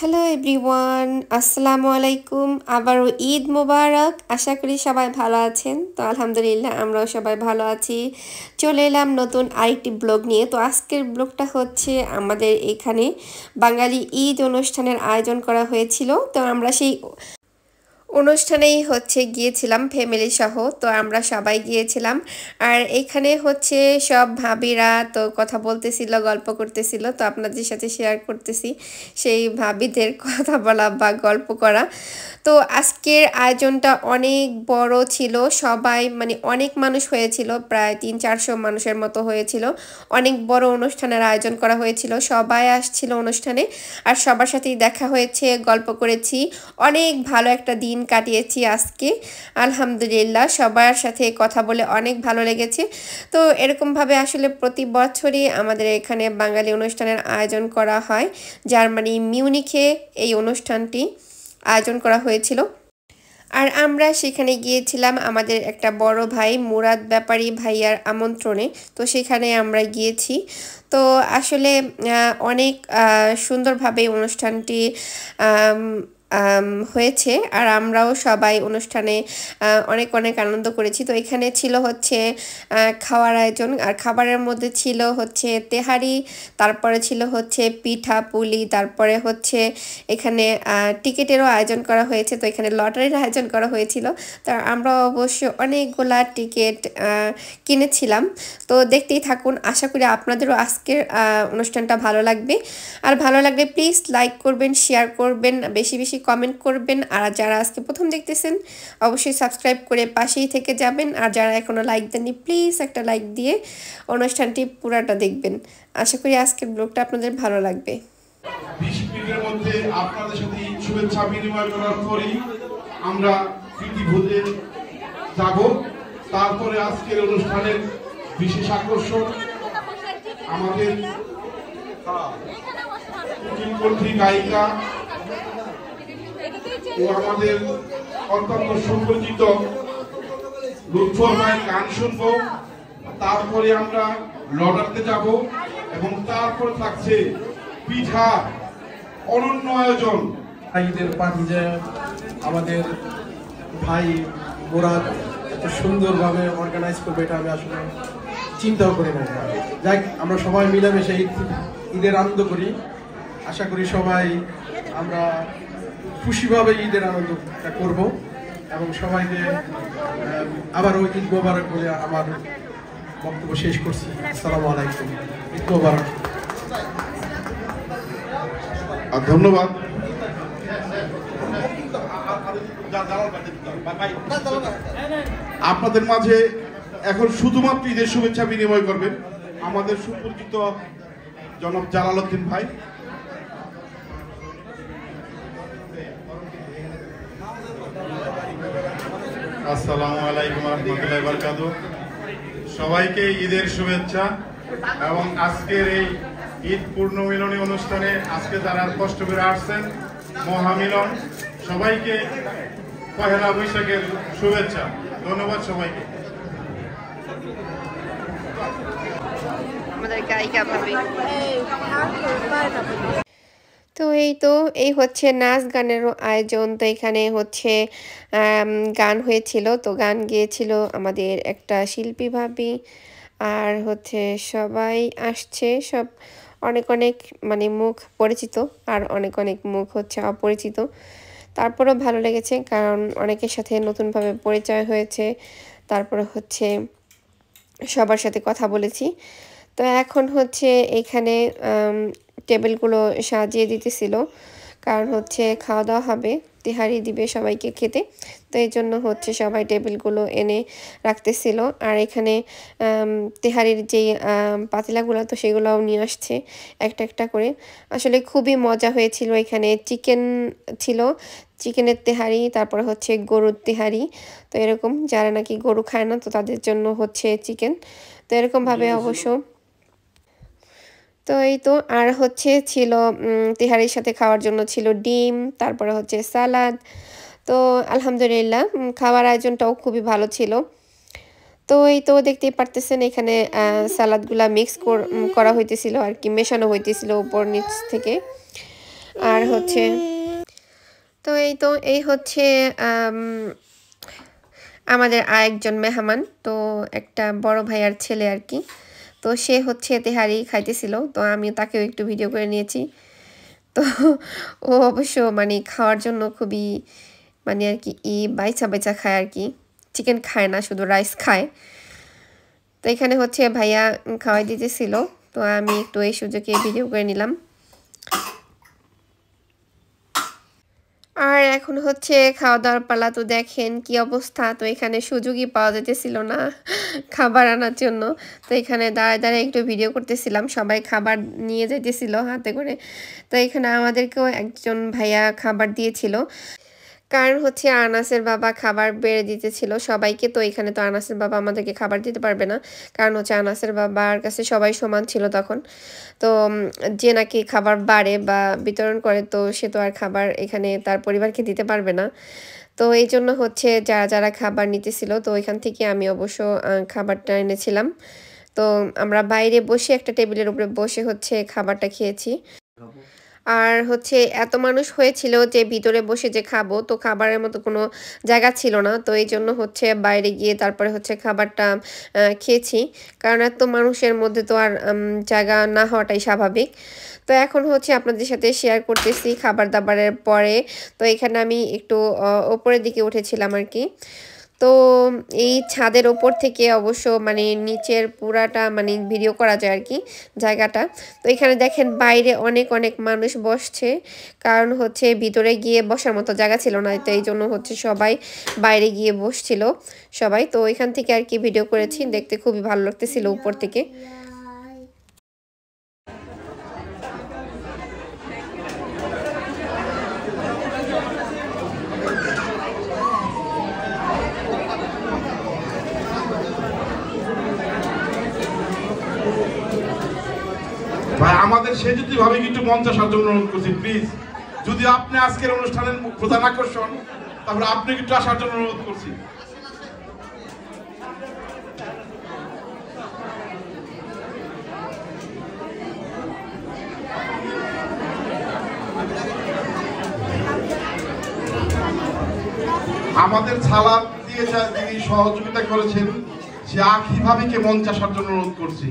Hello everyone, আসসালামু আলাইকুম। আবারও ঈদ মোবারক। আশা করি সবাই ভালো আছেন। তো আলহামদুলিল্লাহ আমরাও সবাই ভালো আছি। চলে এলাম নতুন আরেকটি ব্লগ নিয়ে। তো আজকের ব্লগটা হচ্ছে আমাদের এখানে বাঙালি ঈদ অনুষ্ঠানের আয়োজন করা হয়েছিল। তো আমরা সেই অনুষ্ঠানেই হচ্ছে গিয়েছিলাম ফ্যামিলি সহ। তো আমরা সবাই গিয়েছিলাম। আর এখানে হচ্ছে সব ভাবিরা তো কথা বলতেছিল, গল্প করতেছিল। তো আপনাদের সাথে শেয়ার করতেছি সেই ভাবিদের কথা বলা বা গল্প করা। তো আজকের আয়োজনটা অনেক বড় ছিল। সবাই মানে অনেক মানুষ হয়েছিল, প্রায় 300-400 মানুষের মতো হয়েছিল। অনেক বড় অনুষ্ঠানের আয়োজন করা হয়েছিল, সবাই আসছিল অনুষ্ঠানে। আর সবার সাথেই দেখা হয়েছে, গল্প করেছি, অনেক ভালো একটা দিন কাটিয়েছি আজকে। আলহামদুলিল্লাহ সবার সাথে কথা বলে অনেক ভালো লেগেছে। তো এরকমভাবে আসলে প্রতি বছরই আমাদের এখানে বাঙালি অনুষ্ঠানের আয়োজন করা হয়। জার্মানি মিউনিখে এই অনুষ্ঠানটি আয়োজন করা হয়েছিল। আর আমরা সেখানে গিয়েছিলাম আমাদের একটা বড় ভাই মুরাদ ব্যাপারী ভাইয়ার আমন্ত্রণে। তো সেখানে আমরা গিয়েছি। তো আসলে অনেক সুন্দরভাবে অনুষ্ঠানটি হয়েছে। আর আমরাও সবাই অনুষ্ঠানে অনেক অনেক আনন্দ করেছি। তো এখানে ছিল হচ্ছে খাওয়ার আয়োজন। আর খাবারের মধ্যে ছিল হচ্ছে তেহারি, তারপরে ছিল হচ্ছে পিঠা পুলি, তারপরে হচ্ছে এখানে টিকিটেরও আয়োজন করা হয়েছে। তো এখানে লটারির আয়োজন করা হয়েছিল। তো আমরা অবশ্য অনেকগুলা টিকিট কিনেছিলাম। তো দেখতেই থাকুন, আশা করি আপনাদেরও আজকের অনুষ্ঠানটা ভালো লাগবে। আর ভালো লাগলে প্লিজ লাইক করবেন, শেয়ার করবেন, বেশি বেশি কমেন্ট করবেন। আর যারা আজকে প্রথম দেখতেছেন অবশ্যই সাবস্ক্রাইব করে পাশেই থেকে যাবেন। আর যারা এখনও লাইক দেননি প্লিজ একটা লাইক দিয়ে অনুষ্ঠানটি পুরাটা দেখবেন। আশা করি আজকের ব্লগটা আপনাদের ভালো লাগবে। 20 মিনিটের মধ্যে আপনাদের সাথে শুভেচ্ছা বিনিময় করার পরেই আমরা প্রীতি ভোজে যাব। তারপরে আজকের অনুষ্ঠানের বিশেষ আকর্ষণ আমাদের কিংবদন্তি গায়িকা ও আমাদের অত্যন্ত সুপরিচিত লুৎফর ভাইয়ের গান শুনব। তারপরে আমরা লটারিতে যাব এবং তারপর থাকছে পিঠা অনন্য আয়োজন। ঈদের পার্টি যে আমাদের ভাই মুরাদ এত সুন্দরভাবে অর্গানাইজ করবে এটা আমি আসলে চিন্তাও করি না। যাক, আমরা সবাই মিলেমিশে ঈদের আনন্দ করি। আশা করি সবাই আমরা খুশিভাবে ঈদের আনন্দটা করব এবং সবাইকে আবারও ঈদ মোবারক বলে আমার বক্তব্য শেষ করছি। আসসালামু আলাইকুম, ঈদ মোবারক। ধন্যবাদ। আপনাদের মাঝে এখন শুধুমাত্র ঈদের শুভেচ্ছা বিনিময় করবেন আমাদের সুপরিচিত জনাব জালালউদ্দিন ভাই। আসসালামু আলাইকুম রহমতুল্লাহি ওয়া বারাকাতুহু। সবাইকে ঈদের শুভেচ্ছা এবং আজকের এই ঈদ পূর্ণ মিলনী অনুষ্ঠানে আজকে যারা কষ্ট করে আসছেন মহামিলন, সবাইকে পহেলা বৈশাখের শুভেচ্ছা। ধন্যবাদ সবাইকে। আমাদের গায়িকা ভাবি। তো এই হচ্ছে নাচ গানেরও আয়োজন। তো এখানে হচ্ছে গান হয়েছিল। তো গান গেয়েছিল আমাদের একটা শিল্পী ভাবি। আর হচ্ছে সবাই আসছে, সব অনেক অনেক মানে মুখ পরিচিত আর অনেক অনেক মুখ হচ্ছে অপরিচিত। তারপরেও ভালো লেগেছে, কারণ অনেকের সাথে নতুনভাবে পরিচয় হয়েছে। তারপরে হচ্ছে সবার সাথে কথা বলেছি। তো এখন হচ্ছে এখানে টেবিলগুলো সাজিয়ে দিতেছিল, কারণ হচ্ছে খাওয়া দাওয়া হবে, তেহারি দিবে সবাইকে খেতে। তো এই জন্য হচ্ছে সবাই টেবিলগুলো এনে রাখতেছিল। আর এখানে তেহারির যেই পাতিলাগুলো তো সেগুলোও নিয়ে আসছে একটা একটা করে। আসলে খুবই মজা হয়েছিল। এখানে চিকেন ছিল, চিকেনের তেহারি, তারপরে হচ্ছে গরুর তেহারি। তো এরকম যারা নাকি গরু খায় না তো তাদের জন্য হচ্ছে চিকেন। তো এরকমভাবে অবশ্য। তো আর হচ্ছে ছিল তেহারির সাথে খাওয়ার জন্য ছিল ডিম, তারপরে হচ্ছে সালাদ। তো আলহামদুলিল্লাহ খাওয়ার আয়োজনটাও খুবই ভালো ছিল। তো দেখতেই পারতেছেন এখানে সালাদগুলা মিক্স করা হইতেছিল আর কি, মেশানো হইতেছিল উপর নিচ থেকে। আর হচ্ছে তো এই হচ্ছে আমাদের আরেকজন মেহমান, তো একটা বড় ভাইয়ার ছেলে আর কি। তো সে হচ্ছে তেহারি খাইতেছিল, তো আমিও তাকেও একটু ভিডিও করে নিয়েছি। তো ও অবশ্য মানে খাওয়ার জন্য খুবই মানে আর কি বাইচা খায় আর কি, চিকেন খায় না, শুধু রাইস খায়। তো এখানে হচ্ছে ভাইয়া খাওয়াই দিতেছিল, তো আমি একটু এই সুযোগে ভিডিও করে নিলাম। আর এখন হচ্ছে খাওয়া দাওয়ার পালা। তো দেখেন কি অবস্থা, তো এখানে সুযোগই পাওয়া যেতেছিল না খাবার আনার জন্য। তো এখানে দাঁড়ায় একটু ভিডিও করতেছিলাম, সবাই খাবার নিয়ে যাইতেছিল হাতে করে। তো এখানে আমাদেরকেও একজন ভাইয়া খাবার দিয়েছিল, কারণ হচ্ছে আনাসের বাবা খাবার বেড়ে দিতেছিল সবাইকে। তো এখানে তো আনাসের বাবা আমাদেরকে খাবার দিতে পারবে না, কারণ হচ্ছে আনাসের বাবার কাছে সবাই সমান ছিল তখন। তো যে নাকি খাবার বাড়ে বা বিতরণ করে, তো সে তো আর খাবার এখানে তার পরিবারকে দিতে পারবে না। তো এই জন্য হচ্ছে যারা খাবার নিতেছিল, তো এখান থেকে আমি অবশ্য খাবারটা এনেছিলাম। তো আমরা বাইরে বসে একটা টেবিলের উপরে বসে হচ্ছে খাবারটা খেয়েছি। আর হচ্ছে এত মানুষ হয়েছিল যে ভিতরে বসে যে খাবো, তো খাবারের মতো কোনো জায়গা ছিল না। তো এই জন্য হচ্ছে বাইরে গিয়ে তারপরে হচ্ছে খাবারটা খেয়েছি, কারণ এত মানুষের মধ্যে তো আর জায়গা না হওয়াটাই স্বাভাবিক। তো এখন হচ্ছে আপনাদের সাথে শেয়ার করতেছি খাবার দাবারের পরে। তো এখানে আমি একটু ওপরের দিকে উঠেছিলাম আর কি। তো এই ছাদের ওপর থেকে অবশ্য মানে নিচের পুরাটা মানে ভিডিও করা যায় আর কি জায়গাটা। তো এখানে দেখেন বাইরে অনেক মানুষ বসছে, কারণ হচ্ছে ভিতরে গিয়ে বসার মতো জায়গা ছিল না, তো এই জন্য হচ্ছে সবাই বাইরে গিয়ে বসছিল সবাই। তো এখান থেকে আর কি ভিডিও করেছি, দেখতে খুবই ভালো লাগতেছিল উপর থেকে। ভাই আমাদের সে যদি ভাবে একটু মঞ্চ আসার জন্য অনুরোধ করছি প্লিজ। যদি আপনি আজকের অনুষ্ঠানের প্রধান আকর্ষণ, তারপরে আপনি একটু আসার জন্য অনুরোধ করছি। আমাদের ছালা দিয়ে যিনি সহযোগিতা করেছেন, সে আখি ভাবিকে মঞ্চ আসার জন্য অনুরোধ করছি।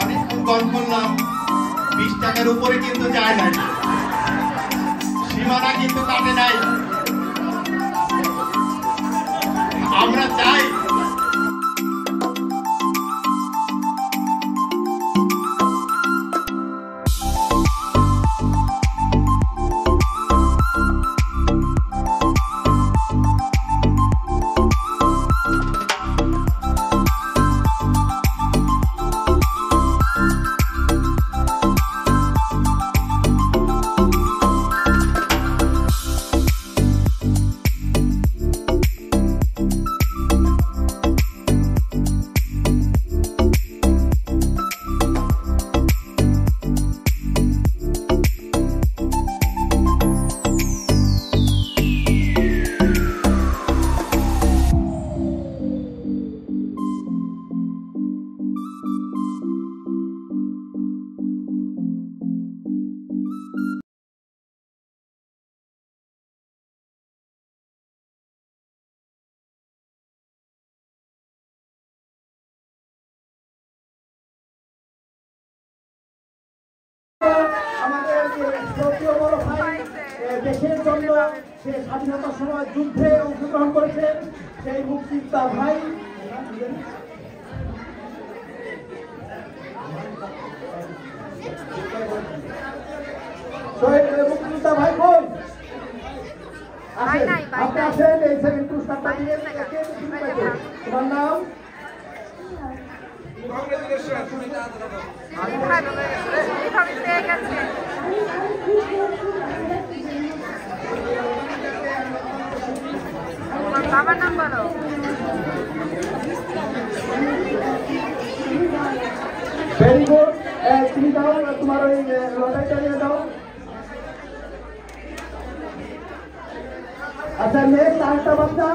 অনেকক্ষণ কল করলাম, 20 টাকার উপরে কিন্তু যায় নাই, সীমানা কিন্তু কাটে নাই। আমরা চাই শ্রদ্ধেয় বড় ভাই দেশের জন্য সে স্বাধীনতার সময় যুদ্ধে অংশগ্রহণ করেছেন সেই মুক্তিযোদ্ধা ভাই মুক্তিযোদ্ধা ভাই কই আপনি আসেন এই সেকেন্ড পুরস্কারটা তোমার নাম বাবার নাম বলো ভেরি গুড তুমি দাও তোমার ওই লটারিটা নিয়ে দাও আচ্ছা নেক্সট আরেকটা বাচ্চা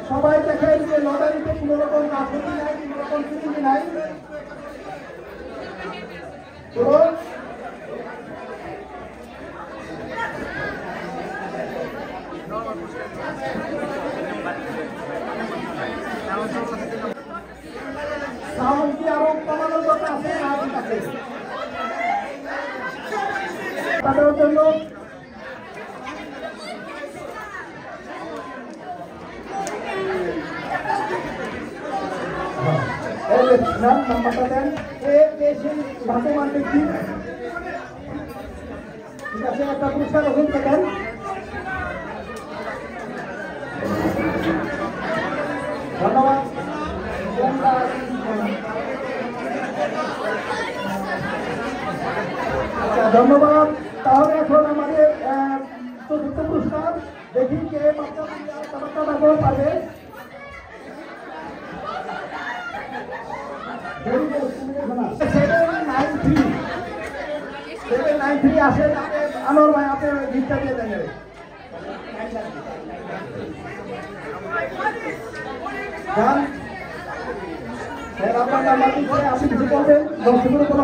সবাই দেখেন যে লটারিতে কোনো রকম কাজটি নাই কোনো রকম চিঠি নাই তো সাউন্ড কি আরো কমানোর কথা আছে না ঠিক আছে তাদের জন্য নাম্বারটা দেন সেই ভাগ্যবান ব্যক্তি ঠিক আছে একটা পুরস্কার ওখান থেকে দেন ধন্যবাদ আচ্ছা ধন্যবাদ তাহলে এখন আমাদের চতুর্থ পুরস্কার দেখি কে বাচ্চা পাবে 793 আসেন আনোয়ার ভাই আপনি গিফটটা দিয়ে দেন যান স্যার আপনার নাম্বার দিচ্ছে আপনি কিছু বলবেন দর্শকের কোনো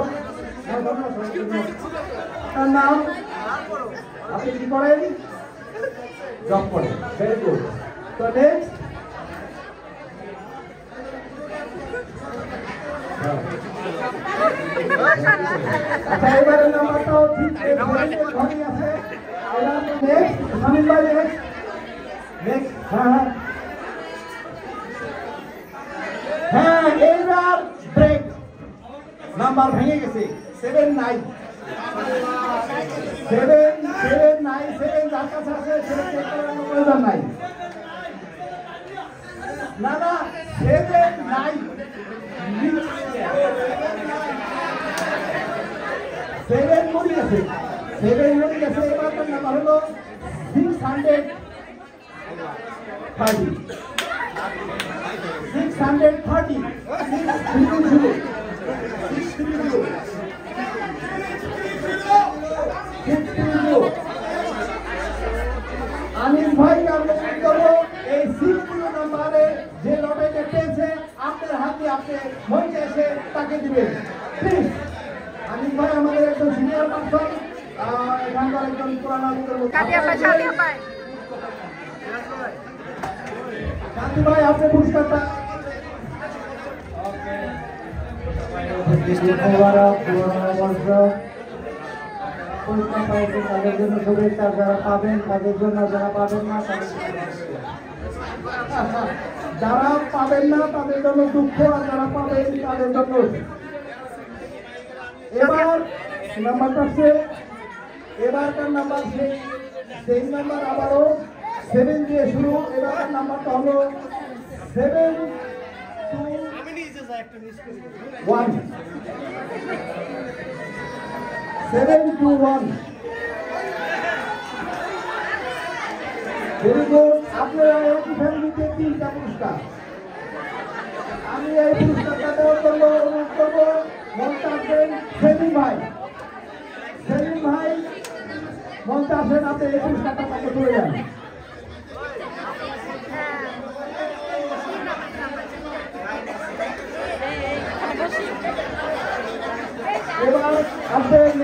আপনার নাম আপনি কি করেন জব করেন ভেরি গুড তো নেক্সট আচ্ছা এবারের নাম্বারটাও ঠিক ঘরেই আছে নেক্সট শামিম ভাই নেক্সট হ্যাঁ এইবার ব্রেক নাম্বার ভেঙে গেছে 79 যার কাছে আছে সেটা চেক করার প্রয়োজন নাই না না 79 7 মরে গেছে এবার তার নাম্বার হলো 630 আনিস ভাই আমরা করবো এই 6 নাম্বারে যে লটারিটা পেয়েছে আপনার হাতে আপনি মঞ্চে এসে তাকে দিবেন প্লিজ আনিস ভাই আমাদের একজন সিনিয়র পার্সন এখানকার একজন পুরানা শান্তি ভাই আপনি পুরস্কারটা তাদের জন্য শুভেচ্ছা যারা পাবেন তাদের জন্য যারা পাবেন না যারা পাবেন না তাদের জন্য দুঃখ আর যারা পাবেন তাদের জন্য এবার নাম্বারটা এবারকার নাম্বার সেই নাম্বার আবারও 7 দিয়ে শুরু এবারকার নাম্বারটা হলো 721 ভেরি গুড আপনারা একই ফ্যামিলিতে 3টা পুরস্কার আমি এই পুরস্কারটা দেওয়ার জন্য অনুরোধ করবো মঞ্চে আসবেন সেলিম ভাই মঞ্চে আসেন আপনি এই পুরস্কারটা তাকে তুলে যান এবার আসবেন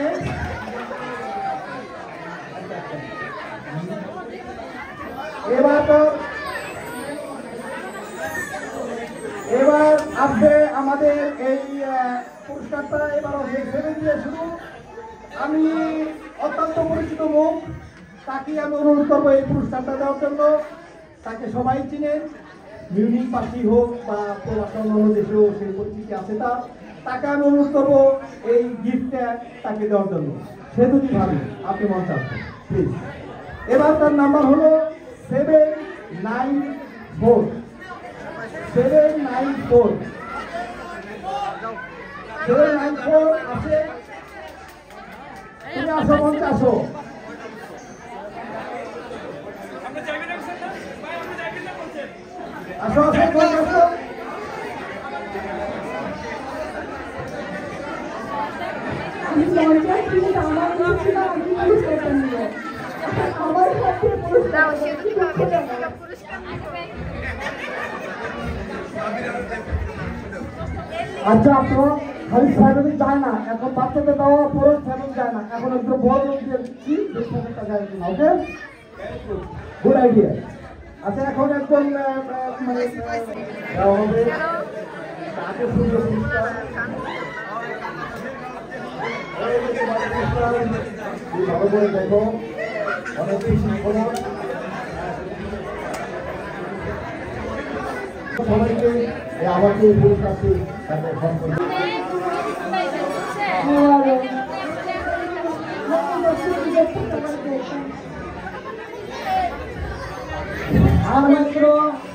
এবার আসবে আমাদের এই পুরস্কারটা এবার সেভেন দিয়ে শুরু। আমি অত্যন্ত পরিচিত মুখ, তাকে আমি অনুরোধ করবো এই পুরস্কারটা দেওয়ার জন্য। তাকে সবাই চিনেন, মিউনিক পার্টি হোক বা প্রবাসন অন্য দেশেও সেই পরিচিতি আছে তাকে আমি অনুরোধ করবো এই গিফটটা তাকে দেওয়ার জন্য। সে যদি ভাবি আপনি মঞ্চে আসবেন প্লিজ। এবার তার নাম্বার হলো 794 794 794 আছে। তুমি আসো মঞ্চে আসো। আসো আসো মঞ্চে আসো। আচ্ছা আপনারা খালি ফ্যামিলি যায় না, এখন বাচ্চাদের দেওয়া পুরো ফ্যামিলি যায় না, এখন একটু বড় লোকদের দিচ্ছি 20,000 টাকা কিনা। ওকে, গুড আইডিয়া। আচ্ছা এখন একজন মানে দেওয়া হবে তাকে সুন্দর পুরস্কার। ভালো করে দেখো, অনেক খুশি খবর। সবাইকে আমাকে এই পুরস্কারটি আর মাত্র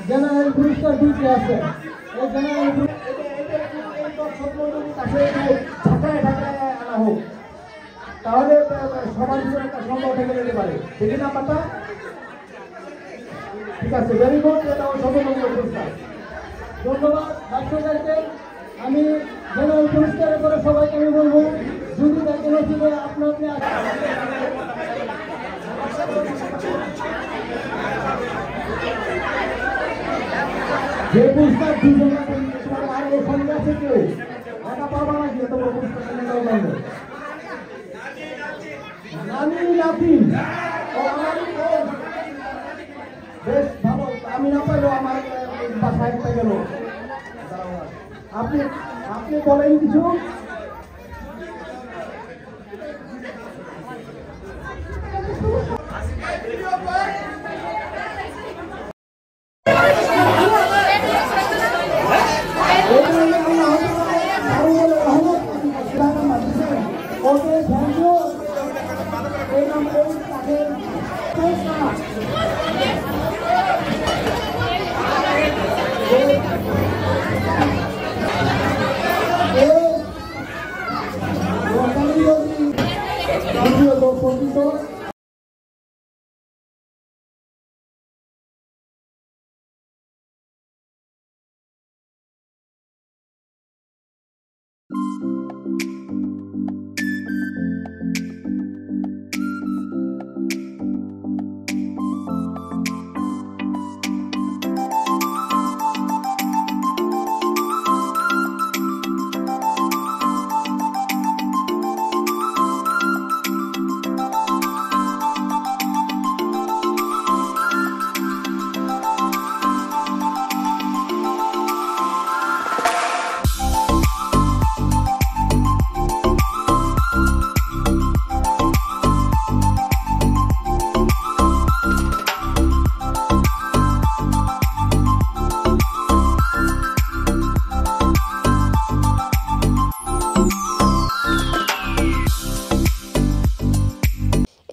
জেনারেল পুরস্কার দুটি আছে। এই জেনারেল আনা হোক, তাহলে সবার ভিতরে একটা সংগ্রহ থেকে যেতে পারে। দেখি নাম্বারটা ঠিক আছে, ভেরি গুড। এটাও সর্বনম্বর পুরস্কার। ধন্যবাদ দর্শকদেরকে। আমি জেনারেল পুরস্কারের পরে সবাইকে আমি বলবো যদি তাকে নসিবে আপনি যে পুরস্কার দুজন আর এই সঙ্গে আছে কেউ একা পাবা নাকি এত বড় পুরস্কার বেশ ভালো। আমি না পারলেও আমার বাসায় একটা গেল। আপনি আপনি বলেন কিছু।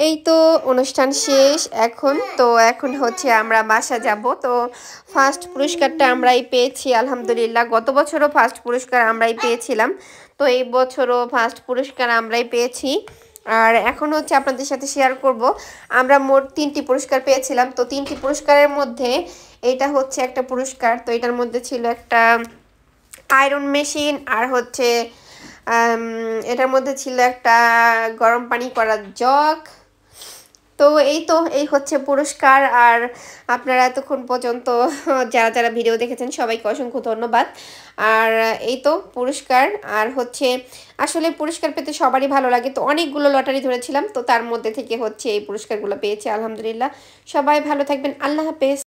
এই তো অনুষ্ঠান শেষ এখন হচ্ছে আমরা বাসা যাব। তো ফার্স্ট পুরস্কারটা আমরাই পেয়েছি আলহামদুলিল্লাহ। গত বছরও ফার্স্ট পুরস্কার আমরাই পেয়েছিলাম, তো এই বছরও ফার্স্ট পুরস্কার আমরাই পেয়েছি। আর এখন হচ্ছে আপনাদের সাথে শেয়ার করব আমরা মোট 3টি পুরস্কার পেয়েছিলাম। তো 3টি পুরস্কারের মধ্যে এটা হচ্ছে একটা পুরস্কার। তো এটার মধ্যে ছিল একটা আয়রন মেশিন, আর হচ্ছে এটার মধ্যে ছিল একটা গরম পানি করার জগ। তো এই হচ্ছে পুরস্কার। আর আপনারা এতক্ষণ পর্যন্ত যারা যারা ভিডিও দেখেছেন সবাইকে অসংখ্য ধন্যবাদ। আর এই তো পুরস্কার। আর হচ্ছে আসলে পুরস্কার পেতে সবারই ভালো লাগে। তো অনেকগুলো লটারি ধরেছিলাম, তো তার মধ্যে থেকে হচ্ছে এই পুরস্কারগুলো পেয়েছি আলহামদুলিল্লাহ। সবাই ভালো থাকবেন, আল্লাহ হাফেজ।